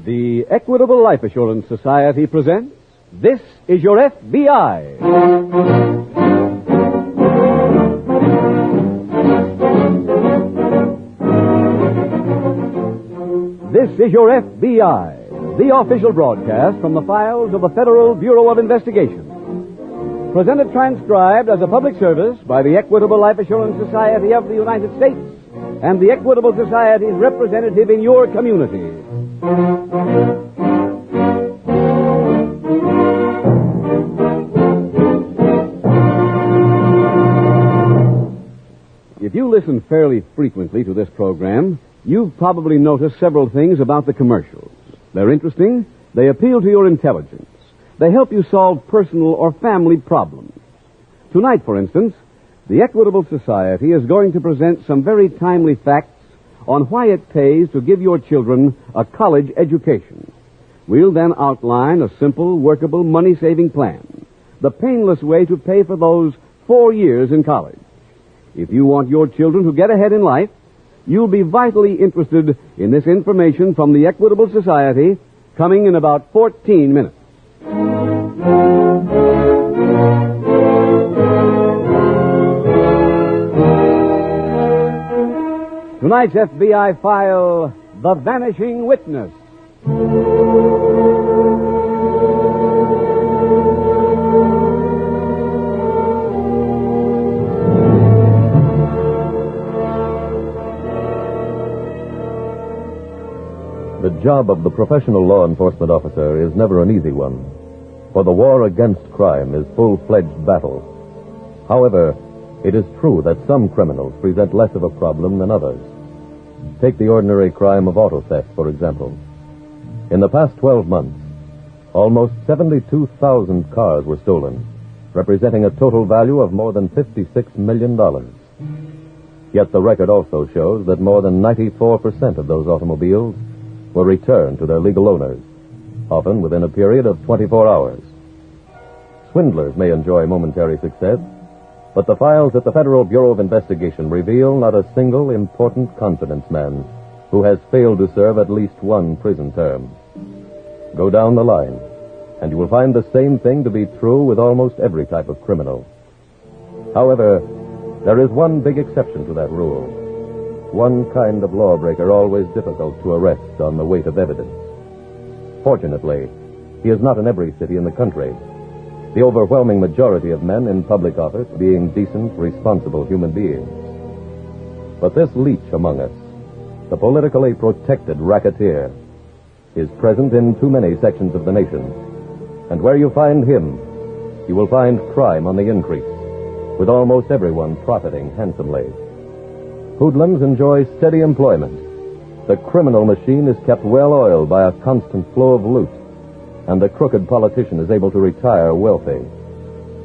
The Equitable Life Assurance Society presents This Is Your F.B.I. This is Your F.B.I., the official broadcast from the files of the Federal Bureau of Investigation. Presented transcribed as a public service by the Equitable Life Assurance Society of the United States and the Equitable Society's representative in your community. If you listen fairly frequently to this program, you've probably noticed several things about the commercials. They're interesting. They appeal to your intelligence. They help you solve personal or family problems. Tonight, for instance, the Equitable Society is going to present some very timely facts on why it pays to give your children a college education. We'll then outline a simple, workable, money-saving plan, the painless way to pay for those 4 years in college. If you want your children to get ahead in life, you'll be vitally interested in this information from the Equitable Society coming in about 14 minutes. Tonight's FBI file, The Vanishing Witness. The job of the professional law enforcement officer is never an easy one, for the war against crime is full-fledged battle. However, it is true that some criminals present less of a problem than others. Take the ordinary crime of auto theft, for example. In the past 12 months, almost 72,000 cars were stolen, representing a total value of more than $56 million. Yet the record also shows that more than 94% of those automobiles were returned to their legal owners, often within a period of 24 hours. Swindlers may enjoy momentary success, but the files at the Federal Bureau of Investigation reveal not a single important confidence man who has failed to serve at least one prison term. Go down the line, and you will find the same thing to be true with almost every type of criminal. However, there is one big exception to that rule. One kind of lawbreaker always difficult to arrest on the weight of evidence. Fortunately, he is not in every city in the country, the overwhelming majority of men in public office being decent, responsible human beings. But this leech among us, the politically protected racketeer, is present in too many sections of the nation. And where you find him, you will find crime on the increase, with almost everyone profiting handsomely. Hoodlums enjoy steady employment. The criminal machine is kept well oiled by a constant flow of loot, and the crooked politician is able to retire wealthy.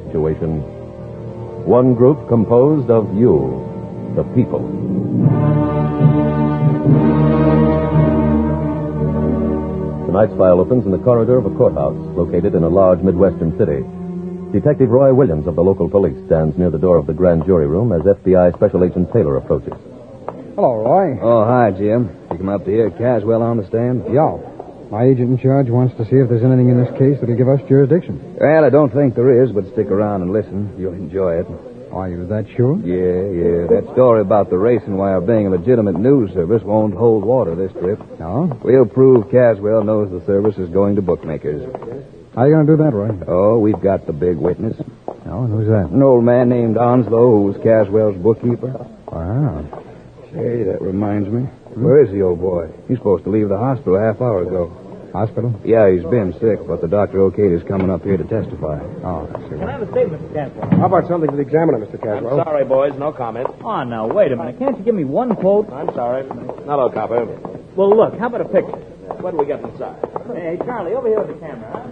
Situation: one group composed of you, the people. Tonight's file opens in the corridor of a courthouse located in a large Midwestern city. Detective Roy Williams of the local police stands near the door of the grand jury room as FBI Special Agent Taylor approaches. Hello, Roy. Oh, hi, Jim. You come up to hear Caswell on the stand? Yeah. My agent in charge wants to see if there's anything in this case that'll give us jurisdiction. Well, I don't think there is, but stick around and listen. You'll enjoy it. Are you that sure? Yeah. That story about the racing wire being a legitimate news service won't hold water this trip. No? We'll prove Caswell knows the service is going to bookmakers. How are you going to do that, Roy? Oh, we've got the big witness. Oh, and who's that? An old man named Onslow, who was Caswell's bookkeeper. Wow. Hey, that reminds me. Where is the old boy? He's supposed to leave the hospital a half hour ago. Hospital? Yeah, he's been sick, but the doctor okayed his coming up here to testify. Oh, I see. Can I have a statement, Mr. Caswell? How about something to the examiner, Mr. Caswell? I'm sorry, boys. No comment. Oh, now, wait a minute. Can't you give me one quote? I'm sorry. Hello, copper. Well, look, how about a picture? What do we got inside? Hey, Charlie, over here with the camera, huh?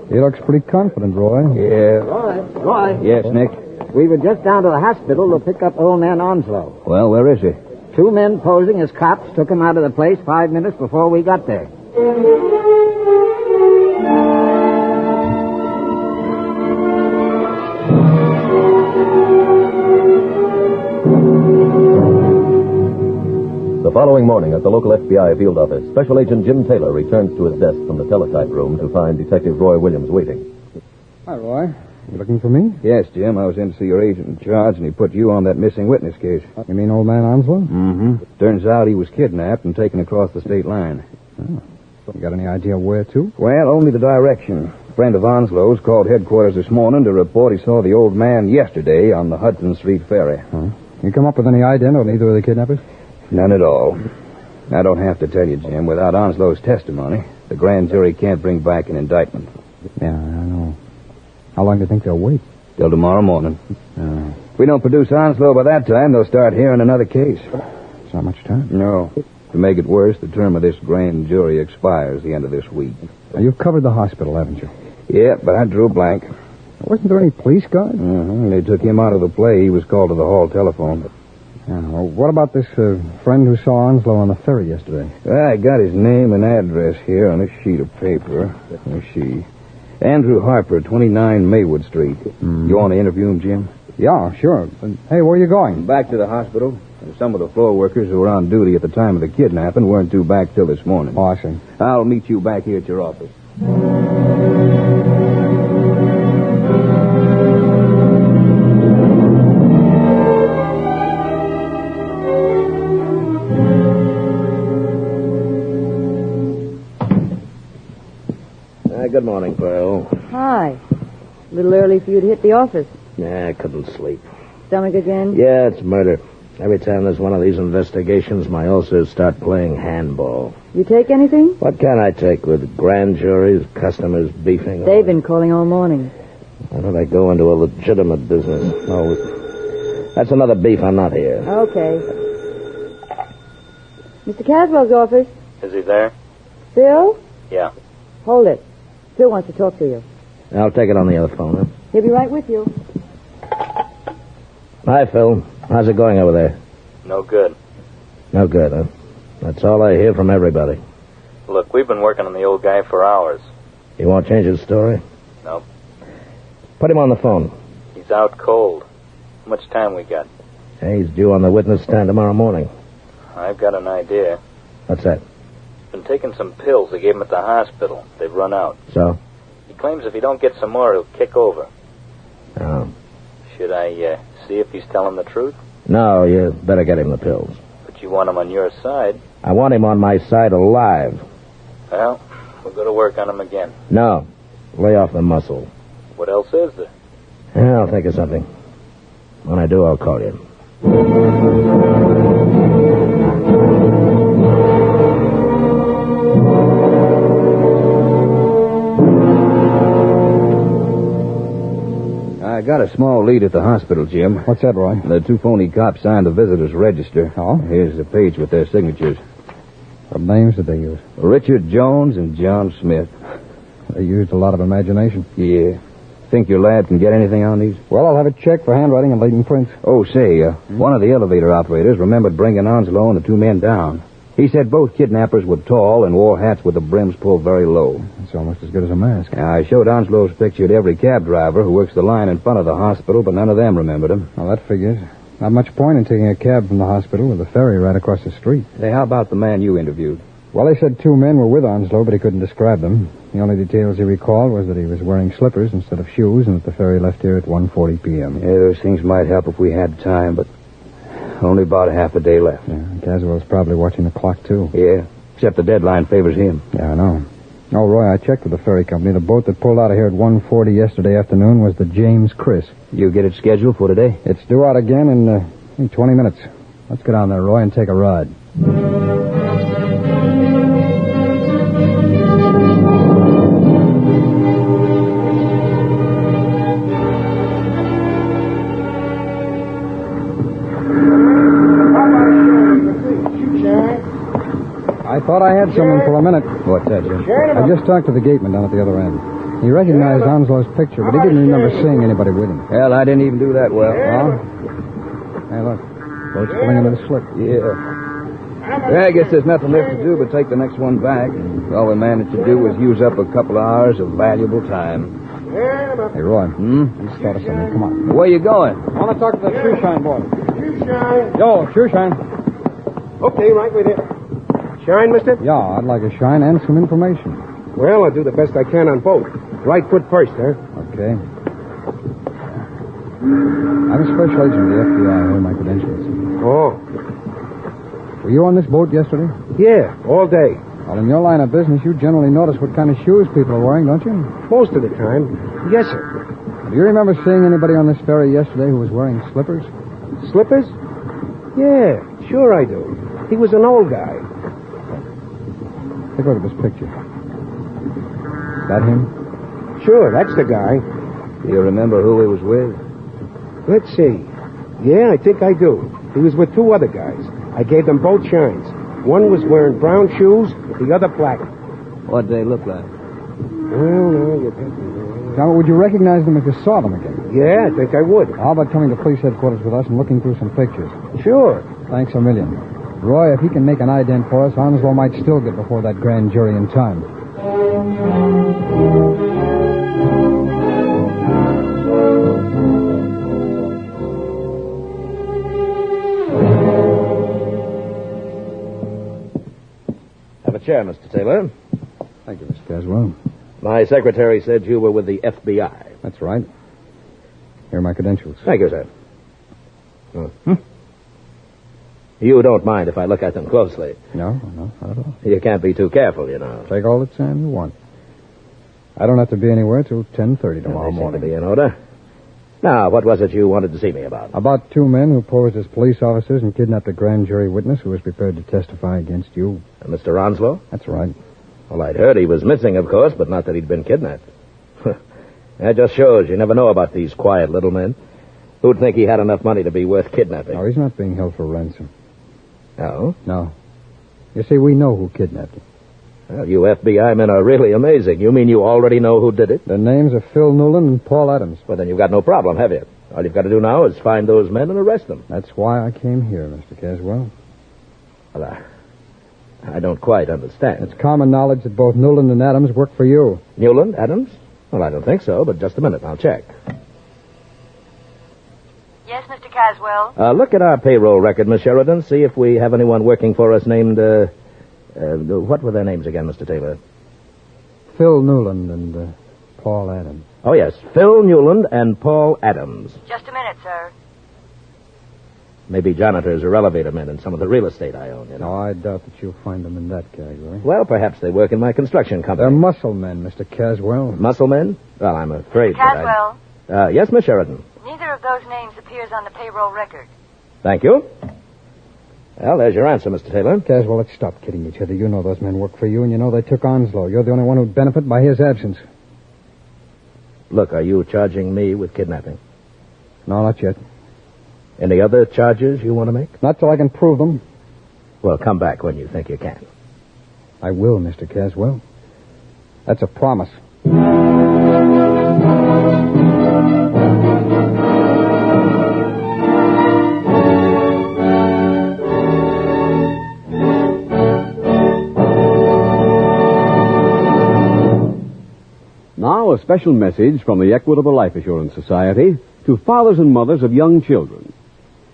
He looks pretty confident, Roy. Yeah. Roy. Yes, Nick? We were just down to the hospital to pick up old man Onslow. Well, where is he? 2 men posing as cops took him out of the place 5 minutes before we got there. following morning at the local F.B.I. field office, Special Agent Jim Taylor returns to his desk from the teletype room to find Detective Roy Williams waiting. Hi, Roy. You looking for me? Yes, Jim. I was in to see your agent in charge, and he put you on that missing witness case. You mean old man Onslow? Mm-hmm. Turns out he was kidnapped and taken across the state line. Oh. You got any idea where to? Well, only the direction. A friend of Onslow's called headquarters this morning to report he saw the old man yesterday on the Hudson Street ferry. Huh? You come up with any idea on either of the kidnappers? None at all. I don't have to tell you, Jim. Without Onslow's testimony, the grand jury can't bring back an indictment. Yeah, I know. How long do you think they'll wait? Till tomorrow morning. If we don't produce Onslow by that time, they'll start hearing another case. It's not much time. No. To make it worse, the term of this grand jury expires the end of this week. Now, you've covered the hospital, haven't you? Yeah, but I drew a blank. Wasn't there any police guard? Mm-hmm. They took him out of the play. He was called to the hall telephone. Yeah, well, what about this friend who saw Onslow on the ferry yesterday? I got his name and address here on a sheet of paper. Let me see. Andrew Harper, 29 Maywood Street. You want to interview him, Jim? Yeah, sure. But, hey, where are you going? Back to the hospital. Some of the floor workers who were on duty at the time of the kidnapping weren't due back till this morning. Oh, I see. I'll meet you back here at your office. Good morning, Pearl. Hi. A little early for you to hit the office. Yeah, I couldn't sleep. Stomach again? Yeah, it's murder. Every time there's one of these investigations, my ulcers start playing handball. You take anything? What can I take with grand juries, customers beefing? They've been calling all morning. Why don't I go into a legitimate business? Oh, that's another beef. I'm not here. Okay. Mr. Caswell's office. Is he there? Phil? Yeah. Hold it. Phil wants to talk to you. I'll take it on the other phone, huh? He'll be right with you. Hi, Phil. How's it going over there? No good. No good, huh? That's all I hear from everybody. Look, we've been working on the old guy for hours. He won't change his story? Nope. Put him on the phone. He's out cold. How much time we got? Hey, he's due on the witness stand tomorrow morning. I've got an idea. What's that? Been taking some pills they gave him at the hospital. They've run out. So? He claims if he don't get some more, he'll kick over. Oh. Should I see if he's telling the truth? No, you better get him the pills. But you want him on your side. I want him on my side alive. Well, we'll go to work on him again. No. Lay off the muscle. What else is there? Yeah, I'll think of something. When I do, I'll call you. I got a small lead at the hospital, Jim. What's that, Roy? The two phony cops signed the visitor's register. Oh? Here's the page with their signatures. What names did they use? Richard Jones and John Smith. They used a lot of imagination. Yeah. Think your lab can get anything on these? Well, I'll have it checked for handwriting and latent prints. Oh, say, one of the elevator operators remembered bringing Onslow and the two men down. He said both kidnappers were tall and wore hats with the brims pulled very low. It's almost as good as a mask. I showed Onslow's picture to every cab driver who works the line in front of the hospital, but none of them remembered him. Well, that figures. Not much point in taking a cab from the hospital with a ferry right across the street. Say, how about the man you interviewed? Well, they said two men were with Onslow, but he couldn't describe them. The only details he recalled was that he was wearing slippers instead of shoes and that the ferry left here at 1:40 p.m. Yeah, those things might help if we had time, but only about half a day left. Yeah, Caswell's probably watching the clock, too. Yeah, except the deadline favors him. Yeah, I know. Oh, Roy, I checked with the ferry company. The boat that pulled out of here at 1:40 yesterday afternoon was the James Chris. You get it scheduled for today? It's due out again in 20 minutes. Let's get on there, Roy, and take a ride. I thought I had someone for a minute. What's that, Jim? I just talked to the gateman down at the other end. He recognized Onslow's picture, but he didn't remember seeing anybody with him. Well, I didn't even do that well. Oh? Hey, look. Boat's pulling into the slip. Yeah, I guess there's nothing left to do but take the next one back. All we managed to do was use up a couple of hours of valuable time. Hey, Roy. He's thought of something. Come on. Where you going? I want to talk to that shoeshine boy. Shoeshine. Yo, shoeshine. Okay, right with you. Shine, mister? Yeah, I'd like a shine and some information. Well, I'll do the best I can on both. Right foot first, huh? Okay. I'm a special agent of the FBI. Here are my credentials. Oh. Were you on this boat yesterday? Yeah, all day. Well, in your line of business, you generally notice what kind of shoes people are wearing, don't you? Most of the time. Yes, sir. Do you remember seeing anybody on this ferry yesterday who was wearing slippers? Slippers? Yeah, sure I do. He was an old guy. Take a look at this picture. Is that him? Sure, that's the guy. Do you remember who he was with? Let's see. Yeah, I think I do. He was with two other guys. I gave them both shines. One was wearing brown shoes, the other black. What'd they look like? Well, no, you got me. Now, would you recognize them if you saw them again? Yeah, I think I would. How about coming to police headquarters with us and looking through some pictures? Sure. Thanks a million. Roy, if he can make an ident for us, Onslow might still get before that grand jury in time. Have a chair, Mr. Taylor. Thank you, Mr. Caswell. My secretary said you were with the F.B.I. That's right. Here are my credentials. Thank you, sir. You don't mind if I look at them closely. No, not at all. You can't be too careful, you know. Take all the time you want. I don't have to be anywhere till 10:30 tomorrow They seem morning. to be in order. Now, what was it you wanted to see me about? About two men who posed as police officers and kidnapped a grand jury witness who was prepared to testify against you. Mr. Onslow? That's right. Well, I'd heard he was missing, of course, but not that he'd been kidnapped. That just shows you never know about these quiet little men. Who'd think he had enough money to be worth kidnapping? No, he's not being held for ransom. No? No. You see, we know who kidnapped him. Well, you FBI men are really amazing. You mean you already know who did it? Their names are Phil Newland and Paul Adams. Well, then you've got no problem, have you? All you've got to do now is find those men and arrest them. That's why I came here, Mr. Caswell. Well, I don't quite understand. It's common knowledge that both Newland and Adams work for you. Newland, Adams? Well, I don't think so, but just a minute. I'll check. Yes, Mr. Caswell? Look at our payroll record, Miss Sheridan. See if we have anyone working for us named, what were their names again, Mr. Taylor? Phil Newland and Paul Adams. Oh, yes. Phil Newland and Paul Adams. Just a minute, sir. Maybe janitors or elevator men in some of the real estate I own, you know. No, I doubt that you'll find them in that category. Well, perhaps they work in my construction company. They're muscle men, Mr. Caswell. Muscle men? Well, I'm afraid Caswell? that yes, Miss Sheridan. Neither of those names appears on the payroll record. Thank you. Well, there's your answer, Mr. Taylor. Caswell, let's stop kidding each other. You know those men work for you, and you know they took Onslow. You're the only one who'd benefit by his absence. Look, are you charging me with kidnapping? No, not yet. Any other charges you want to make? Not till I can prove them. Well, come back when you think you can. I will, Mr. Caswell. That's a promise. Now, a special message from the Equitable Life Assurance Society to fathers and mothers of young children.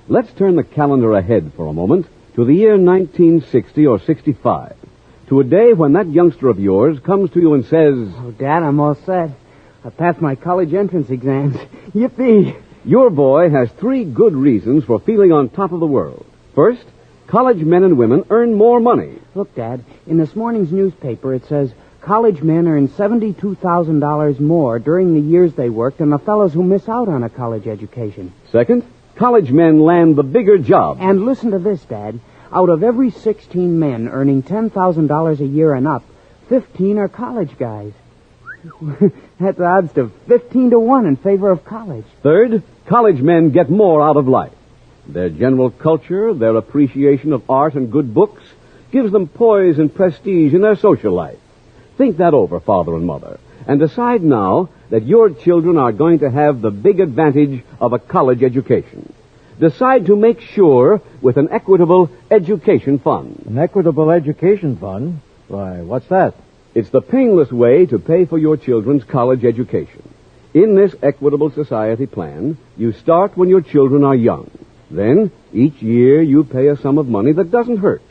Let's turn the calendar ahead for a moment to the year 1960 or 65, to a day when that youngster of yours comes to you and says, Oh, Dad, I'm all set. I passed my college entrance exams. Yippee! Your boy has 3 good reasons for feeling on top of the world. First, college men and women earn more money. Look, Dad, in this morning's newspaper it says college men earn $72,000 more during the years they work than the fellows who miss out on a college education. Second, college men land the bigger jobs. And listen to this, Dad. Out of every 16 men earning $10,000 a year and up, 15 are college guys. That's odds to 15 to 1 in favor of college. Third, college men get more out of life. Their general culture, their appreciation of art and good books, gives them poise and prestige in their social life. Think that over, father and mother, and decide now that your children are going to have the big advantage of a college education. Decide to make sure with an Equitable Education Fund. An Equitable Education Fund? Why, what's that? It's the painless way to pay for your children's college education. In this Equitable Society plan, you start when your children are young. Then, each year, you pay a sum of money that doesn't hurt,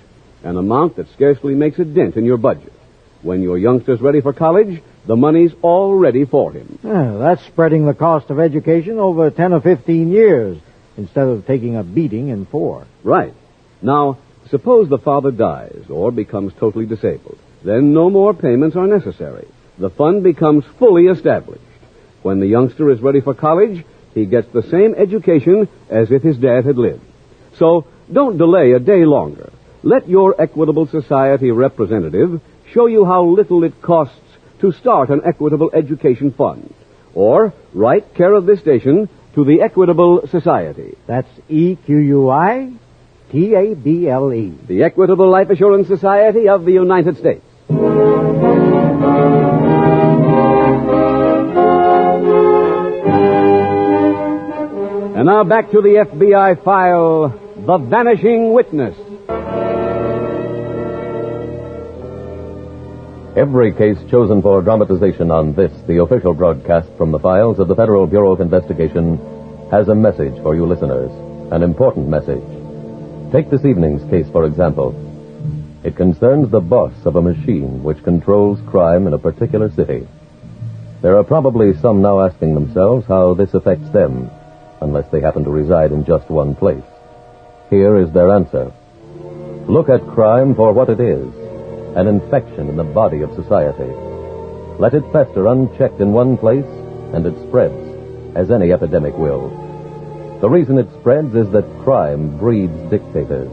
an amount that scarcely makes a dent in your budget. When your youngster's ready for college, the money's all ready for him. That's spreading the cost of education over 10 or 15 years instead of taking a beating in 4. Right. Now, suppose the father dies or becomes totally disabled. Then no more payments are necessary. The fund becomes fully established. When the youngster is ready for college, he gets the same education as if his dad had lived. So, don't delay a day longer. Let your Equitable Society representative show you how little it costs to start an Equitable Education Fund. Or write care of this station to the Equitable Society. That's EQUITABLE. The Equitable Life Assurance Society of the United States. And now back to the FBI file, The Vanishing Witness. Every case chosen for dramatization on this, the official broadcast from the files of the Federal Bureau of Investigation, has a message for you listeners, an important message. Take this evening's case, for example. It concerns the boss of a machine which controls crime in a particular city. There are probably some now asking themselves how this affects them, unless they happen to reside in just one place. Here is their answer. Look at crime for what it is, an infection in the body of society. Let it fester unchecked in one place, and it spreads, as any epidemic will. The reason it spreads is that crime breeds dictators,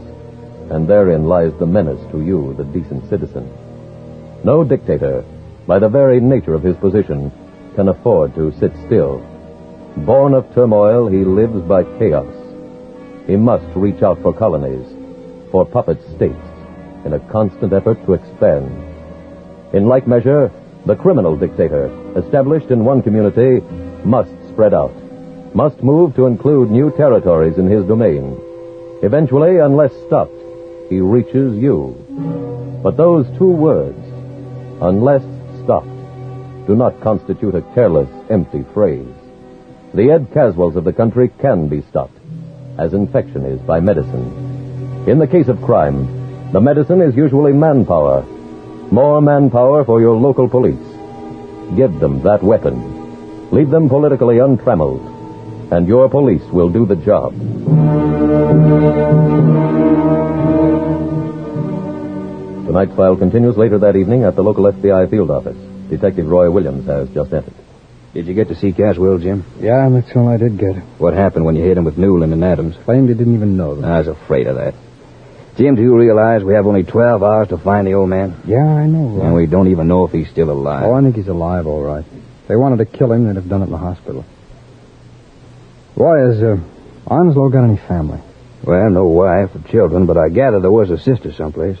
and therein lies the menace to you, the decent citizen. No dictator, by the very nature of his position, can afford to sit still. Born of turmoil, he lives by chaos. He must reach out for colonies, for puppet states, in a constant effort to expand. In like measure, the criminal dictator, established in one community, must spread out, must move to include new territories in his domain. Eventually, unless stopped, he reaches you. But those two words, unless stopped, do not constitute a careless, empty phrase. The Ed Caswells of the country can be stopped, as infection is by medicine. In the case of crime, the medicine is usually manpower. More manpower for your local police. Give them that weapon. Leave them politically untrammeled, and your police will do the job. Tonight's file continues later that evening at the local FBI field office. Detective Roy Williams has just entered. Did you get to see Caswell, Jim? Yeah, that's all I did get. What happened when you hit him with Newland and Adams? Claimed he didn't even know them. I was afraid of that. Jim, do you realize we have only 12 hours to find the old man? Yeah, I know, Roy. And we don't even know if he's still alive. Oh, I think he's alive, all right. If they wanted to kill him, they'd have done it in the hospital. Roy, has Onslow got any family? Well, no wife or children, but I gather there was a sister someplace.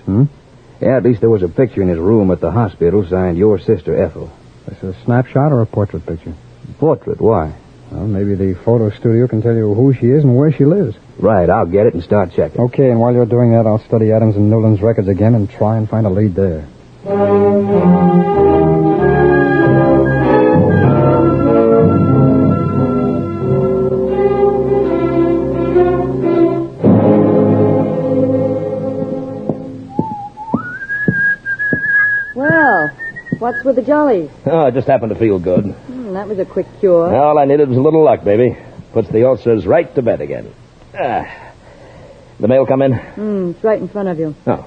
Yeah, at least there was a picture in his room at the hospital signed your sister, Ethel. Is it a snapshot or a portrait picture? Portrait? Why? Well, maybe the photo studio can tell you who she is and where she lives. Right, I'll get it and start checking. Okay, and while you're doing that, I'll study Adams and Newland's records again and try and find a lead there. Well, what's with the jollies? Oh, I just happened to feel good. That was a quick cure. All I needed was a little luck, baby. Puts the ulcers right to bed again. The mail come in? It's right in front of you. Oh.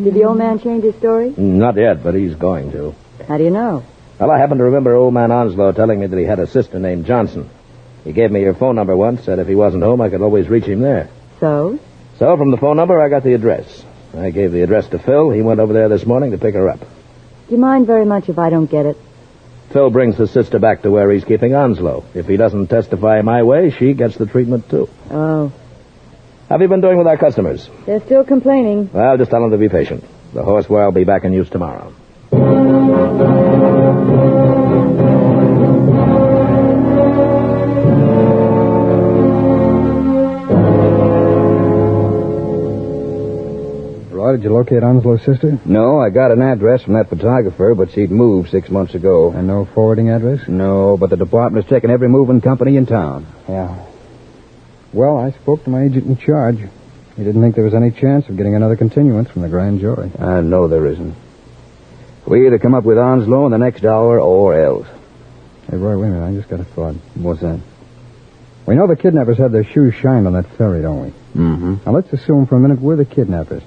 Did the old man change his story? Not yet, but he's going to. How do you know? Well, I happen to remember old man Onslow telling me that he had a sister named Johnson. He gave me your phone number once, said if he wasn't home, I could always reach him there. So? So, from the phone number, I got the address. I gave the address to Phil. He went over there this morning to pick her up. Do you mind very much if I don't get it? Phil brings his sister back to where he's keeping Onslow. If he doesn't testify my way, she gets the treatment, too. Oh. How have you been doing with our customers? They're still complaining. Well, just tell them to be patient. The horseware will be back in use tomorrow. Roy, Roy, did you locate Onslow's sister? No, I got an address from that photographer, but she'd moved 6 months ago. And no forwarding address? No, but the department is checking every moving company in town. Yeah. Well, I spoke to my agent in charge. He didn't think there was any chance of getting another continuance from the grand jury. I know there isn't. We either come up with Onslow in the next hour or else. Hey, Roy, wait a minute. I just got a thought. What's that? We know the kidnappers had their shoes shined on that ferry, don't we? Mm-hmm. Now, let's assume for a minute we're the kidnappers.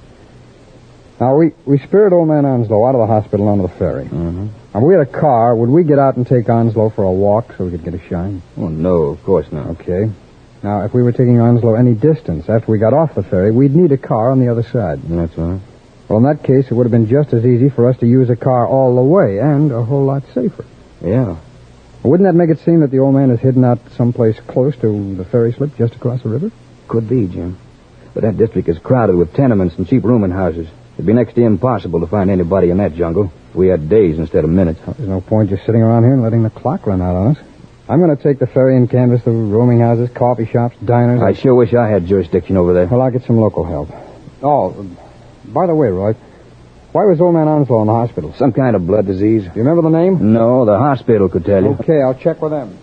Now, we spared old man Onslow out of the hospital onto the ferry. Mm-hmm. Now, if we had a car, would we get out and take Onslow for a walk so we could get a shine? Oh, no, of course not. Okay. Now, if we were taking Onslow any distance after we got off the ferry, we'd need a car on the other side. That's right. Well, in that case, it would have been just as easy for us to use a car all the way and a whole lot safer. Yeah. Wouldn't that make it seem that the old man is hidden out someplace close to the ferry slip just across the river? Could be, Jim. But that district is crowded with tenements and cheap rooming houses. It'd be next to impossible to find anybody in that jungle if we had days instead of minutes. Well, there's no point just sitting around here and letting the clock run out on us. I'm going to take the ferry and canvass the rooming houses, coffee shops, diners. I sure wish I had jurisdiction over there. Well, I'll get some local help. Oh, by the way, Roy, why was old man Onslow in the hospital? Some kind of blood disease. Do you remember the name? No, the hospital could tell you. Okay, I'll check with them.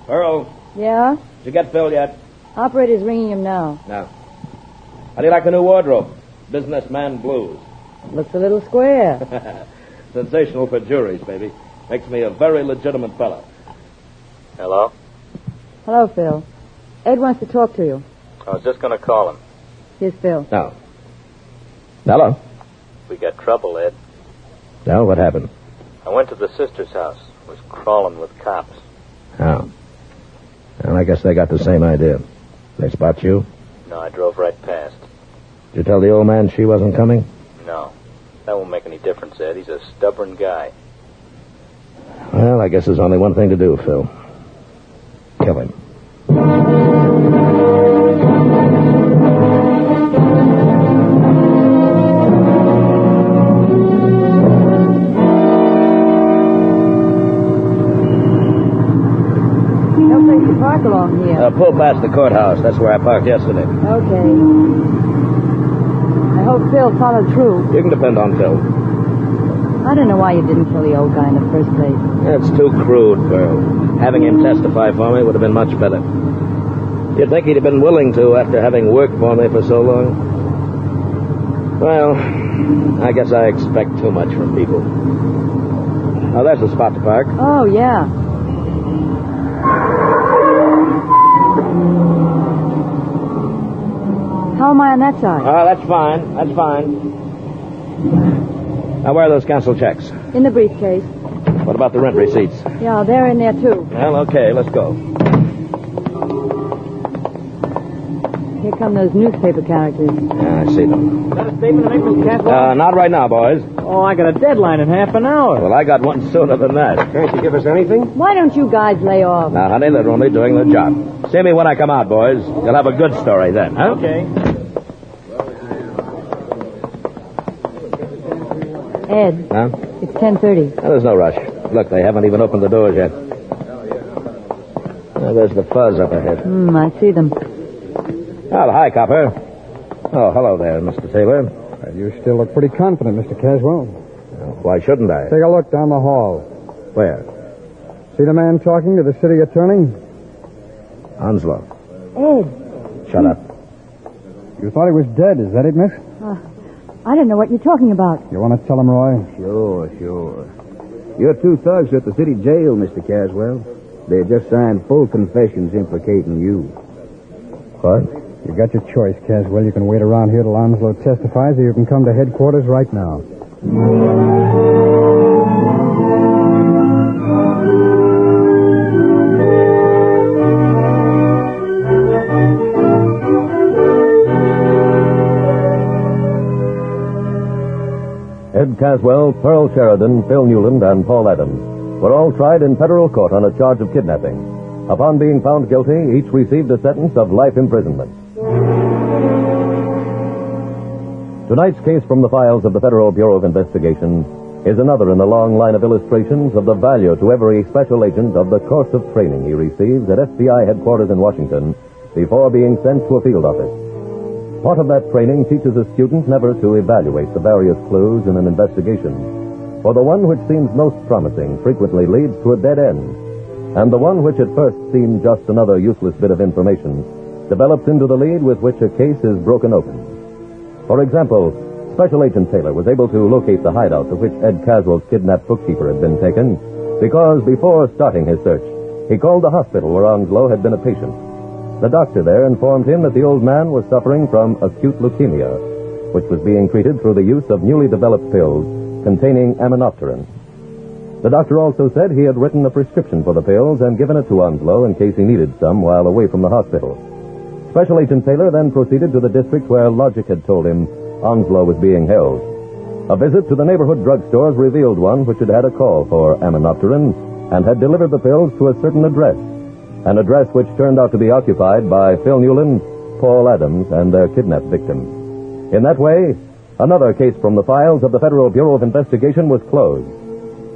Pearl, Yeah? did you get Phil yet? Operator's ringing him now. No. How do you like the new wardrobe? Businessman blues. Looks a little square. Sensational for juries, baby. Makes me a very legitimate fella. Hello? Hello, Phil. Ed wants to talk to you. I was just going to call him. Here's Phil. No. Hello? We got trouble, Ed. No, what happened? I went to the sister's house. Was crawling with cops. Oh. Well, I guess they got the same idea. They spot you? No, I drove right past. Did you tell the old man she wasn't coming? No. That won't make any difference, Ed. He's a stubborn guy. Well, I guess there's only one thing to do, Phil. Kill him. No place to park along here. Pull past the courthouse. That's where I parked yesterday. Okay. I hope Phil followed through. You can depend on Phil. I don't know why you didn't kill the old guy in the first place. That's too crude, Pearl. Having him testify for me would have been much better. You'd think he'd have been willing to after having worked for me for so long. Well, I guess I expect too much from people. Oh, there's the spot to park. Oh, yeah. How am I on that side? Oh, that's fine. That's fine. Now, where are those canceled checks? In the briefcase. What about the rent receipts? Yeah, they're in there, too. Well, okay, let's go. Here come those newspaper characters. Yeah, I see them. Is that a statement to make, Mr. Caswell? Not right now, boys. Oh, I got a deadline in half an hour. Well, I got one sooner than that. Can't you give us anything? Why don't you guys lay off? Now, honey, they're only doing their job. See me when I come out, boys. You'll have a good story then, huh? Okay. Ed, Huh? it's 10:30. There's no rush. Look, they haven't even opened the doors yet. There's the fuzz up ahead. I see them. Oh, hi, copper. Oh, hello there, Mr. Taylor. You still look pretty confident, Mr. Caswell. Why shouldn't I? Take a look down the hall. Where? See the man talking to the city attorney? Onslow. Ed, Shut up. You thought he was dead, is that it, miss? I don't know what you're talking about. You want to tell him, Roy? Sure. Your two thugs are at the city jail, Mr. Caswell. They just signed full confessions implicating you. What? You got your choice, Caswell. You can wait around here till Onslow testifies, or you can come to headquarters right now. Ed Caswell, Pearl Sheridan, Phil Newland, and Paul Adams were all tried in federal court on a charge of kidnapping. Upon being found guilty, each received a sentence of life imprisonment. Tonight's case from the files of the Federal Bureau of Investigation is another in the long line of illustrations of the value to every special agent of the course of training he receives at F.B.I. headquarters in Washington before being sent to a field office. Part of that training teaches a student never to evaluate the various clues in an investigation, for the one which seems most promising frequently leads to a dead end, and the one which at first seemed just another useless bit of information develops into the lead with which a case is broken open. For example, Special Agent Taylor was able to locate the hideout to which Ed Caswell's kidnapped bookkeeper had been taken because before starting his search, he called the hospital where Onslow had been a patient. The doctor there informed him that the old man was suffering from acute leukemia, which was being treated through the use of newly developed pills containing aminopterin. The doctor also said he had written a prescription for the pills and given it to Onslow in case he needed some while away from the hospital. Special Agent Taylor then proceeded to the district where logic had told him Onslow was being held. A visit to the neighborhood drugstores revealed one which had had a call for aminopterin and had delivered the pills to a certain address, an address which turned out to be occupied by Phil Newland, Paul Adams, and their kidnapped victim. In that way, another case from the files of the Federal Bureau of Investigation was closed,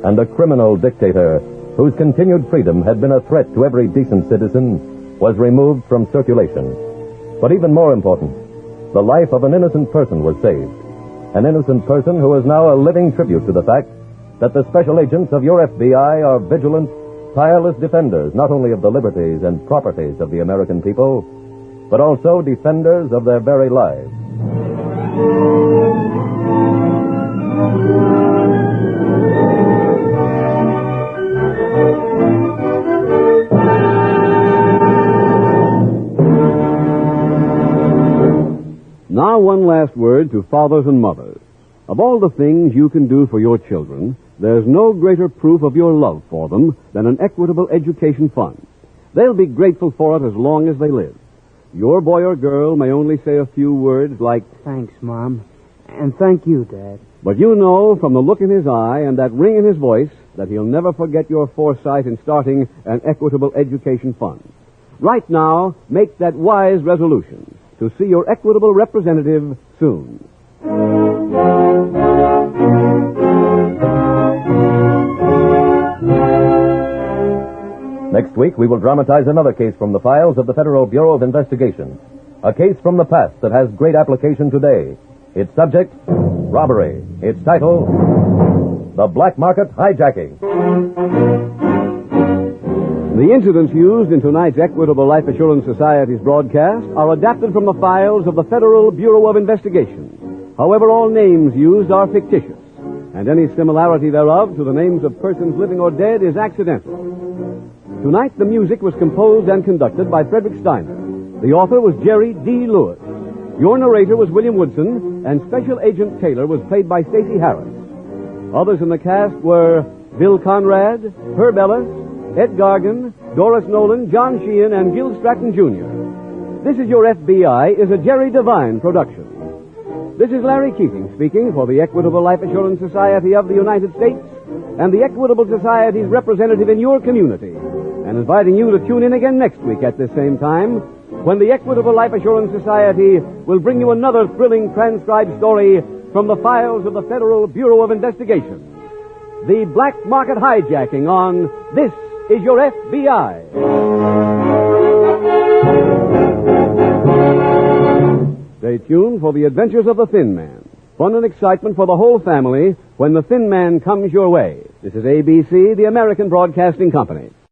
and a criminal dictator whose continued freedom had been a threat to every decent citizen was removed from circulation. But even more important, the life of an innocent person was saved. An innocent person who is now a living tribute to the fact that the special agents of your FBI are vigilant, tireless defenders not only of the liberties and properties of the American people, but also defenders of their very lives. Now one last word to fathers and mothers. Of all the things you can do for your children, there's no greater proof of your love for them than an equitable education fund. They'll be grateful for it as long as they live. Your boy or girl may only say a few words like, "Thanks, Mom." And thank you, Dad. but you know from the look in his eye and that ring in his voice that he'll never forget your foresight in starting an equitable education fund. Right now, make that wise resolution to see your equitable representative soon. Next week, we will dramatize another case from the files of the Federal Bureau of Investigation. A case from the past that has great application today. Its subject, robbery. Its title, The Black Market Hijacking. The incidents used in tonight's Equitable Life Assurance Society's broadcast are adapted from the files of the Federal Bureau of Investigation. However, all names used are fictitious, and any similarity thereof to the names of persons living or dead is accidental. Tonight, the music was composed and conducted by Frederick Steiner. The author was Jerry D. Lewis. Your narrator was William Woodson, and Special Agent Taylor was played by Stacy Harris. Others in the cast were Bill Conrad, Herb Ellis, Ed Gargan, Doris Nolan, John Sheehan, and Gil Stratton, Jr. This Is Your F.B.I. is a Jerry Devine production. This is Larry Keating speaking for the Equitable Life Assurance Society of the United States and the Equitable Society's representative in your community, and inviting you to tune in again next week at this same time when the Equitable Life Assurance Society will bring you another thrilling transcribed story from the files of the Federal Bureau of Investigation. The Black Market Hijacking on This Is Your F.B.I. Stay tuned for the adventures of the Thin Man. Fun and excitement for the whole family when the Thin Man comes your way. This is ABC, the American Broadcasting Company.